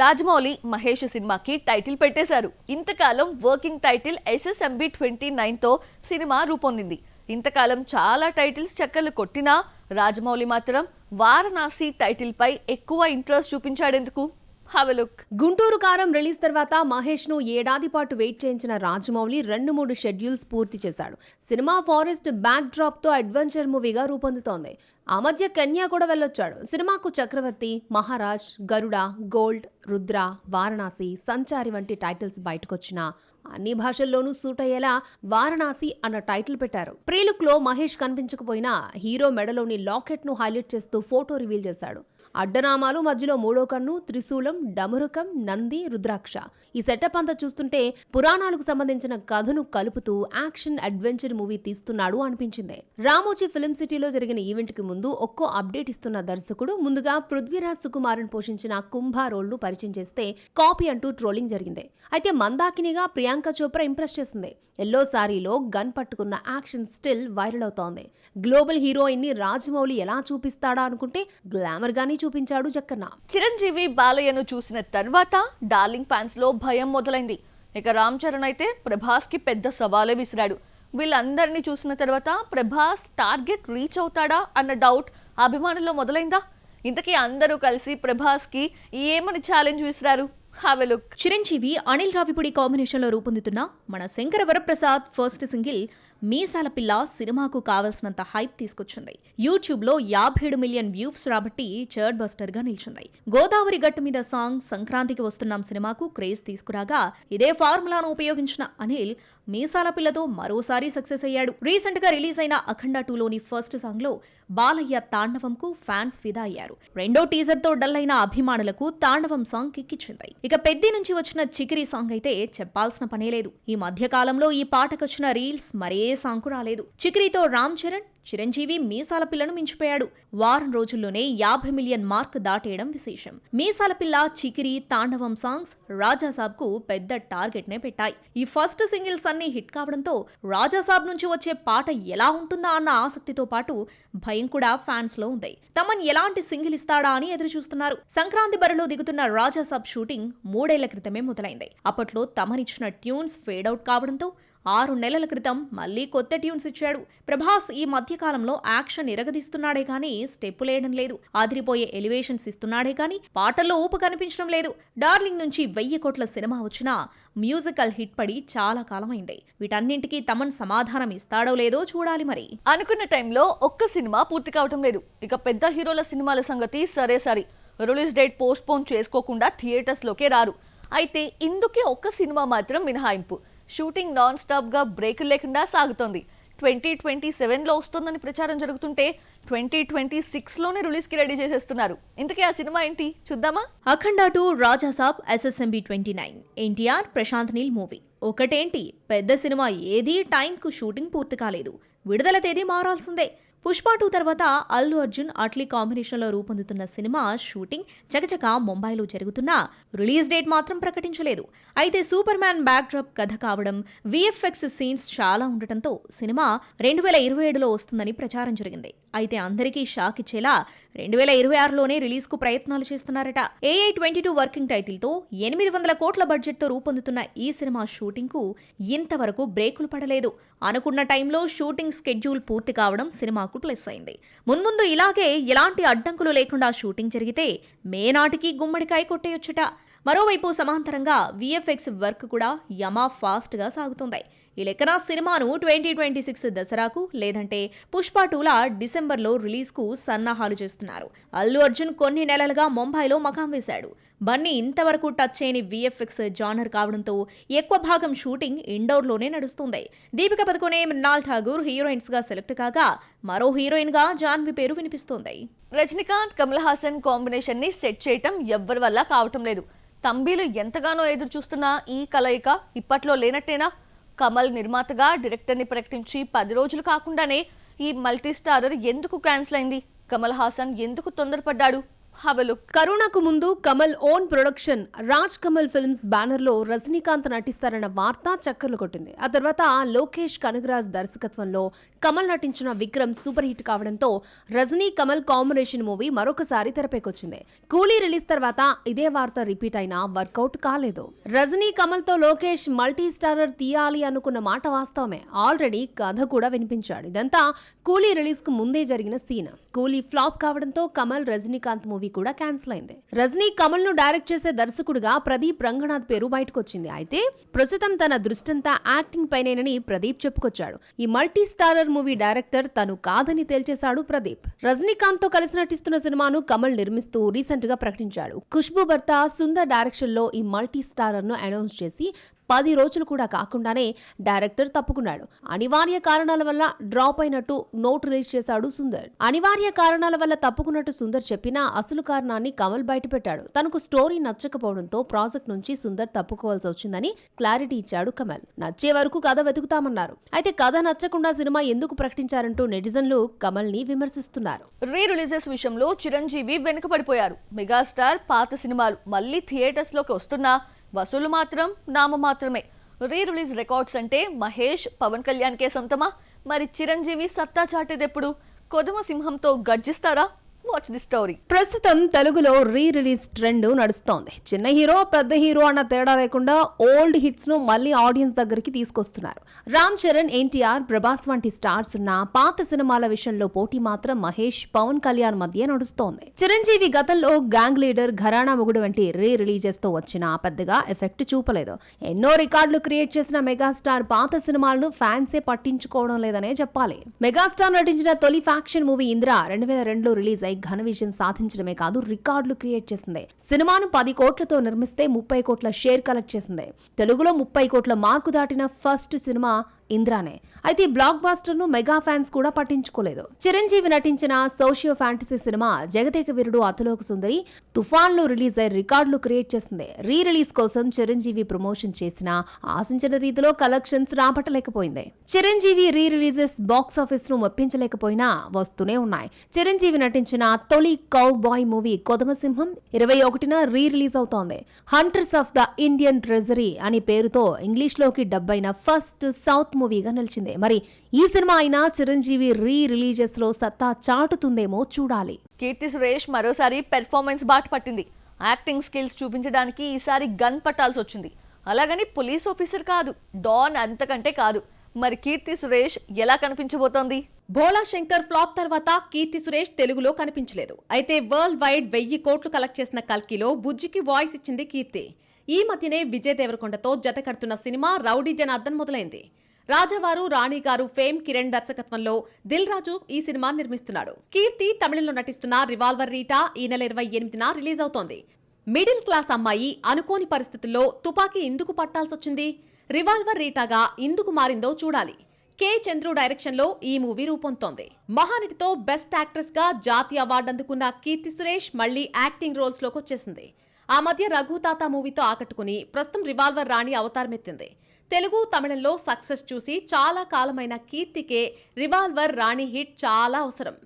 రాజమౌళి మహేష్ సినిమాకి టైటిల్ పెట్టేశారు. ఇంతకాలం వర్కింగ్ టైటిల్ SSMB 29తో సినిమా రూపొందింది. ఇంతకాలం చాలా టైటిల్స్ చక్కర్లు కొట్టినా రాజమౌళి మాత్రం వారణాసి టైటిల్ పై ఎక్కువ ఇంట్రెస్ట్ చూపించాడెందుకు? గుంటూరు కారం రిలీజ్ తర్వాత మహేష్ ను ఏడాది పాటు వెయిట్ చేయించిన రాజమౌళి 2-3 షెడ్యూల్స్ పూర్తి చేశాడు. సినిమా ఫారెస్ట్ బ్యాక్ డ్రాప్ తో అడ్వెంచర్ మూవీగా రూపొందుతోంది. ఆ మధ్య కన్యా కూడా వెళ్ళొచ్చాడు. సినిమాకు చక్రవర్తి, మహారాజ్, గరుడ, గోల్డ్, రుద్ర, వారణాసి, సంచారి వంటి టైటిల్స్ బయటకొచ్చినా అన్ని భాషల్లోనూ సూట్ అయ్యేలా వారణాసి అన్న టైటిల్ పెట్టారు. ప్రీలుక్ లో మహేష్ కనిపించకపోయినా హీరో మెడలోని లాకెట్ ను హైలైట్ చేస్తూ ఫోటో రివీల్ చేశాడు. అడ్డనామాలు, మధ్యలో మూడో కన్ను, త్రిశూలం, డమరుకం, నంది, రుద్రాక్ష. ఈ సెటప్ అంతా చూస్తుంటే పురాణాలకు సంబంధించిన కథను కలుపుతూ యాక్షన్ అడ్వెంచర్ మూవీ తీస్తున్నాడు అనిపించింది. రామోజీ ఫిల్మ్ సిటీలో జరిగిన ఈవెంట్ కి ముందు ఒక్కో అప్డేట్ ఇస్తున్న దర్శకుడు ముందుగా పృథ్వీరాజ్ సుకుమారన్ పోషించిన కుంభా రోల్ ను పరిచయం చేస్తే కాపీ అంటూ ట్రోలింగ్ జరిగింది. అయితే మందాకినిగా ప్రియాంక చోప్రా ఇంప్రెస్ చేసింది. ఎల్లో సారీలో గన్ పట్టుకున్న యాక్షన్ స్టిల్ వైరల్ అవుతోంది. గ్లోబల్ హీరోయిన్ ని రాజమౌళి ఎలా చూపిస్తాడా అనుకుంటే గ్లామర్ గానీ చూపించాడు జక్కన్న. చిరంజీవి బాలయ్యను చూసిన తర్వాత డార్లింగ్ ఫ్యాన్స్ లో భయం మొదలైంది. ఇక రామ్ చరణ్ అయితే ప్రభాస్ కి పెద్ద సవాలే విసిరాడు. వీళ్ళందరినీ చూసిన తర్వాత ప్రభాస్ టార్గెట్ రీచ్ అవుతాడా అన్న డౌట్ అభిమానుల్లో మొదలైందా? ఇంతకీ అందరూ కలిసి ప్రభాస్ కి ఏమని ఛాలెంజ్ విసిరారు? చిరంజీవి అనిల్ రావిపూడి కాంబినేషన్ లో రూపొందుతున్న మన శంకర వరప్రసాద్ ఫస్ట్ సింగిల్ మీసాల పిల్ల సినిమాకు కావలసినంత హైప్ తీసుకొచ్చింది. యూట్యూబ్ లో 57 మిలియన్ వ్యూస్ రాబట్టి చర్డ్ బస్టర్ గా నిలిచింది. గోదావరి గట్టు మీద సాంగ్ సంక్రాంతికి వస్తున్నాం సినిమాకు క్రేజ్ తీసుకురాగా ఇదే ఫార్ములాను ఉపయోగించిన అనిల్ మీసాల పిల్లతో మరోసారి సక్సెస్ అయ్యాడు. రీసెంట్ గా రిలీజ్ అయిన అఖండ 2లోని ఫస్ట్ సాంగ్ లో బాలయ్య తాండవంకు ఫ్యాన్స్ ఫిదా అయ్యారు. రెండో టీజర్ తో డల్ అయిన అభిమానులకు తాండవం సాంగ్ కిక్కిచ్చింది. ఇక పెద్ది నుంచి వచ్చిన చికిరి సాంగ్ అయితే చెప్పాల్సిన పనే లేదు. ఈ మధ్య కాలంలో ఈ పాటకొచ్చిన రీల్స్ మరే సాంగ్ రాలేదు. చికిరితో రామ్ చరణ్, చిరంజీవి మీసాల పిల్లను మించిపోయాడు. వారం రోజుల్లోనే 50 మిలియన్ మార్క్ దాటేయడం విశేషం. మీసాల పిల్ల, చికిరి, తాండవం సాంగ్స్ రాజాసాబ్ కు పెద్ద టార్గెట్ నే పెట్టాయి. ఈ ఫస్ట్ సింగిల్స్ అన్ని హిట్ కావడంతో రాజాసాబ్ నుంచి వచ్చే పాట ఎలా ఉంటుందా అన్న ఆసక్తితో పాటు భయం కూడా ఫ్యాన్స్ లో ఉంది. తమన్ ఎలాంటి సింగిల్ ఇస్తాడా అని ఎదురు చూస్తున్నారు. సంక్రాంతి బరిలో దిగుతున్న రాజాసాబ్ షూటింగ్ 3 ఏళ్ల క్రితమే మొదలైంది. అప్పట్లో తమనిచ్చిన ట్యూన్స్ ఫేడ్ అవుట్ కావడంతో 6 నెలల క్రితం మళ్లీ కొత్త ట్యూన్స్ ఇచ్చాడు. ప్రభాస్ ఈ మధ్యకాలంలో యాక్షన్ ఇరగదీస్తున్నాడే కానీ స్టెప్పులేయడం లేదు. ఆదిరిపోయే ఎలివేషన్స్ ఇస్తున్నాడే కానీ పాటల్లో ఊపు కనిపించడం లేదు. డార్లింగ్ నుంచి 1000 కోట్ల సినిమా వచ్చినా మ్యూజికల్ హిట్ పడి చాలా కాలమైంది. వీటన్నింటికీ తమన్ సమాధానం ఇస్తాడో లేదో చూడాలి. మరి అనుకున్న టైంలో ఒక్క సినిమా పూర్తి కావటం లేదు. ఇక పెద్ద హీరోల సినిమాల సంగతి సరే రిలీజ్ డేట్ పోస్ట్ పోన్ చేసుకోకుండా థియేటర్స్ లోకే రారు. అయితే ఇందుకే ఒక్క సినిమా మాత్రం మినహాయింపు. షూటింగ్ నాన్ స్టాప్ గా బ్రేక్ లేకుండా సాగుతోంది. 2027లో వస్తుందని ప్రచారం జరుగుతుంటే 2026లోనే రిలీజ్ కి రెడీ చేసేస్తున్నారు. ఇంతకీ ఆ సినిమా ఏంటి చూద్దామా? అఖండ 2 రాజాసాబ్ SSMB 29 ఎన్టీఆర్ ప్రశాంత్ నీల్ మూవీ. ఒకటేంటి పెద్ద సినిమా ఏదీ టైంకు షూటింగ్ పూర్తి కాలేదు. విడుదల తేదీ మారాల్సిందే. పుష్ప 2 తర్వాత అల్లు అర్జున్ అట్లీ కాంబినేషన్లో రూపొందుతున్న సినిమా షూటింగ్ చకచక ముంబైలో జరుగుతున్నా రిలీజ్ డేట్ మాత్రం ప్రకటించలేదు. అయితే సూపర్ మ్యాన్ బ్యాక్ డ్రాప్ కథ కావడం, VFX సీన్స్ చాలా ఉండటంతో సినిమా 2027లో వస్తుందని ప్రచారం జరిగింది. అయితే అందరికీ షాక్ ఇచ్చేలా 2026లోనే రిలీజ్ కు ప్రయత్నాలు చేస్తున్నారట. AI-22 వర్కింగ్ టైటిల్ తో 800 కోట్ల బడ్జెట్ తో రూపొందుతున్న ఈ సినిమా షూటింగ్ కు ఇంతవరకు బ్రేకులు పడలేదు. అనుకున్న టైంలో షూటింగ్ స్కెడ్యూల్ పూర్తి కావడం సినిమాకు ప్లస్ అయింది. మున్ముందు ఇలాగే ఎలాంటి అడ్డంకులు లేకుండా షూటింగ్ జరిగితే మే నాటికి గుమ్మడికాయ కొట్టేయొచ్చుట. మరోవైపు సమాంతరంగా VFX వర్క్ కూడా యమా ఫాస్ట్ గా సాగుతుంది. ఈ లెక్కన సినిమాను 2026 దసరాకు లేదంటే పుష్ప 2లా డిసెంబర్లో రిలీజ్కు సన్నాహాలు చేస్తున్నారు. అల్లు అర్జున్ కొన్ని నెలలుగా ముంబైలో మకాం వేశాడు. బన్నీ ఇంతవరకు టచ్ చేయని VFX జానర్ కావడంతో ఎక్కువ భాగం షూటింగ్ ఇండోర్లోనే నడుస్తుంది. దీపిక పదుకొనే, మృణాల్ ఠాగూర్ హీరోయిన్స్ గా సెలెక్ట్ కాగా మరో హీరోయిన్ గా జాన్వి పేరు వినిపిస్తోంది. రజనీకాంత్, కమల్ హాసన్ కాంబినేషన్ ని సెట్ చేయటం ఎవ్వరి వల్ల కావటం లేదు. తంబీలు ఎంతగానో ఎదురు చూస్తున్న ఈ కలయిక ఇప్పట్లో లేనట్టేనా? కమల్ నిర్మాతగా డైరెక్టర్ని ప్రకటించి 10 రోజులు కాకుండానే ఈ మల్టీ స్టారర్ ఎందుకు క్యాన్సిల్ అయింది? కమల్ హాసన్ ఎందుకు తొందరపడ్డాడు? Have a look. కరోనాకు ముందు Kamal own production Raj Kamal films banner లో రజనీకాంత్ నటిస్తారన్న వార్త చక్కర్లు కొట్టింది. ఆ తర్వాత లోకేష్ కనగరాజ్ దర్శకత్వంలో కమల్ నటించిన విక్రమ్ సూపర్ హిట్ కావడంతో రజనీ కమల్ కాంబినేషన్ మూవీ మరొకసారి తెరపైకొచ్చింది. కూలీ రిలీజ్ తర్వాత ఇదే వార్త రిపీట్ అయినా వర్కౌట్ కాలేదు. రజనీ కమల్ తో లోకేష్ మల్టీ స్టారర్ తీయాలి అనుకున్న మాట వాస్తవమే. ఆల్రెడీ కథ కూడా వినిపించాడు. ఇదంతా కూలీ రిలీజ్ కు ముందే జరిగిన సీన్. కూలీ ఫ్లాప్ కావడంతో కమల్ రజనీకాంత్ మూవీ కూడా క్యాన్సిల్ అయింది. రజనీ కమల్ ను డైరెక్ట్ చేసే దర్శకుడిగా ప్రదీప్ రంగనాథ్ పేరు బయటకొచ్చింది. అయితే ప్రస్తుతం తన దృష్టంతా యాక్టింగ్ పైనేనని ప్రదీప్ చెప్పుకొచ్చాడు. ఈ మల్టీ స్టారర్ మూవీ డైరెక్టర్ తను కాదని తేల్చేశాడు ప్రదీప్. రజనీకాంత్ తో కలిసి నటిస్తున్న సినిమాను కమల్ నిర్మిస్తూ రీసెంట్ గా ప్రకటించాడు. ఖుష్బూ భర్త సుందర్ డైరెక్షన్ లో ఈ మల్టీ స్టారర్ ను అనౌన్స్ చేసి 10 రోజులు కూడా కాకుండానే డైరెక్టర్ తప్పుకున్నాడు. అనివార్య కారణాల వల్ల డ్రాప్ అయినట్టు నోట్ రిలీజ్ చేశాడు సుందర్. అనివార్య కారణాల వల్ల తప్పుకున్నట్టు సుందర్ చెప్పినా అసలు కారణాన్ని కమల్ బయటపెట్టాడు. తనకు స్టోరీ నచ్చకపోవడంతో ప్రాజెక్ట్ నుంచి సుందర్ తప్పుకోవాల్సి వచ్చిందని క్లారిటీ ఇచ్చాడు కమల్. నచ్చే వరకు కథ వెతుకుతామన్నారు. అయితే కథ నచ్చకుండా సినిమా ఎందుకు ప్రకటించారంటూ నెటిజన్లు కమల్ ని విమర్శిస్తున్నారు. రీ రిలీజెస్ విషయంలో చిరంజీవి వెనుకబడిపోయారు. మెగాస్టార్ పాత సినిమాలు మళ్ళీ థియేటర్స్ లోకి వస్తున్నా వసూలు మాత్రం నామమాత్రమే. రీ రిలీజ్ రికార్డ్స్ అంటే మహేష్, పవన్ కళ్యాణ్కే సొంతమా? మరి చిరంజీవి సత్తా చాటేదెప్పుడు? కొదమ సింహంతో గర్జిస్తారా? Watch the story. ప్రస్తుతం తెలుగులో రీ రిలీజ్ ట్రెండ్ నడుస్తోంది. చిన్న హీరో పెద్ద హీరో అన్న తేడా లేకుండా ఓల్డ్ హిట్స్ ను మళ్ళీ ఆడియన్స్ దగ్గరికి తీసుకొస్తున్నారు. రామ్ చరణ్, ఎన్టీఆర్, ప్రభాస్ వంటి స్టార్స్ ఉన్న పాత సినిమాల విషయంలో పోటీ మాత్రం మహేష్, పవన్ కళ్యాణ్ మధ్య నడుస్తోంది. చిరంజీవి గతంలో గ్యాంగ్ లీడర్, ఘరానా మొగుడు వంటి రీ రిలీజెస్ తో వచ్చినా పెద్దగా ఎఫెక్ట్ చూపలేదు. ఎన్నో రికార్డులు క్రియేట్ చేసిన మెగాస్టార్ పాత సినిమాలను ఫ్యాన్సే పట్టించుకోవడం లేదనే చెప్పాలి. మెగాస్టార్ నటించిన తొలి ఫ్యాక్షన్ మూవీ ఇంద్ర 2002లో రిలీజ్ ఘన విజయం సాధించడమే కాదు రికార్డులు క్రియేట్ చేసింది. సినిమాను 10 కోట్లతో నిర్మిస్తే 30 కోట్ల షేర్ కలెక్ట్ చేసింది. తెలుగులో 30 కోట్ల మార్కు దాటిన ఫస్ట్ సినిమా ఇంద్రానే. అయితే బ్లాక్ బాస్టర్ ను మెగా ఫ్యాన్స్ కూడా పట్టించుకోలేదు. చిరంజీవి నటించిన socio fantasy cinema Jagadeka Veerudu Athiloka Sundari తుఫాన్ లో రిలీజ్ అయి రికార్డులు క్రియేట్ చేసింది. రీ రిలీజ్ కోసం చిరంజీవి ప్రమోషన్ చేసినా ఆశించిన రీతిలో కలెక్షన్స్ రాబట్టలేకపోయింది. Chiranjeevi re releases box office ను మెప్పించలేకపోయినా వస్తూనే ఉన్నాయి. చిరంజీవి నటించిన తొలి కౌ బాయ్ మూవీ కొదమ సింహం 21న రీ రిలీజ్ అవుతోంది. Hunters of the Indian treasury అని పేరుతో ఇంగ్లీష్ లోకి డబ్ అయిన ఫస్ట్ సౌత్ మూవీగా నిలిచింది. మరి ఈ సినిమా అయినా చిరంజీవి రీ రిలీజెస్ లో సత్తా చాటుతుందేమో చూడాలి. కీర్తి సురేష్ మరోసారి పెర్ఫార్మెన్స్ బాట పట్టింది. యాక్టింగ్ స్కిల్స్ చూపించడానికి ఈసారి గన్ పట్టాల్సి వచ్చింది. అలాగని పోలీస్ ఆఫీసర్ కాదు, డాన్ అంతకంటే కాదు. మరి కీర్తి సురేష్ ఎలా కనిపించబోతోంది? భోళా శంకర్ ఫ్లాప్ తర్వాత కీర్తి సురేష్ తెలుగులో కనిపించలేదు. అయితే వరల్డ్ వైడ్ 1000 కోట్లు కలెక్ట్ చేసిన కల్కిలో బుజ్జికి వాయిస్ ఇచ్చింది కీర్తి. ఈ మధ్యనే విజయ్ దేవరకొండతో జత కడుతున్న సినిమా రౌడీ జనార్దన్ మొదలైంది. రాజావారు, రాణి గారు ఫేమ్ కిరణ్ దర్శకత్వంలో దిల్ రాజు ఈ సినిమా నిర్మిస్తున్నాడు. కీర్తి తమిళంలో నటిస్తున్న రివాల్వర్ రీటా ఈ నెల 28న రిలీజ్ అవుతోంది. మిడిల్ క్లాస్ అమ్మాయి అనుకోని పరిస్థితుల్లో తుపాకీ ఎందుకు పట్టాల్సొచ్చింది? రివాల్వర్ రీటాగా ఎందుకు మారిందో చూడాలి. కె చంద్రు డైరెక్షన్ లో ఈ మూవీ రూపొందుతోంది. మహానటితో బెస్ట్ యాక్ట్రెస్ గా జాతీయ అవార్డు అందుకున్న కీర్తి సురేష్ మళ్లీ యాక్టింగ్ రోల్స్ లోకి వచ్చేసింది. ఆ మధ్య రఘుతాత మూవీతో ఆకట్టుకుని ప్రస్తుతం రివాల్వర్ రాణి అవతారమెత్తింది. తెలుగు, తమిళంలో సక్సెస్ చూసి చాలా కాలమైన కీర్తికే రివాల్వర్ రాణి హిట్ చాలా అవసరం.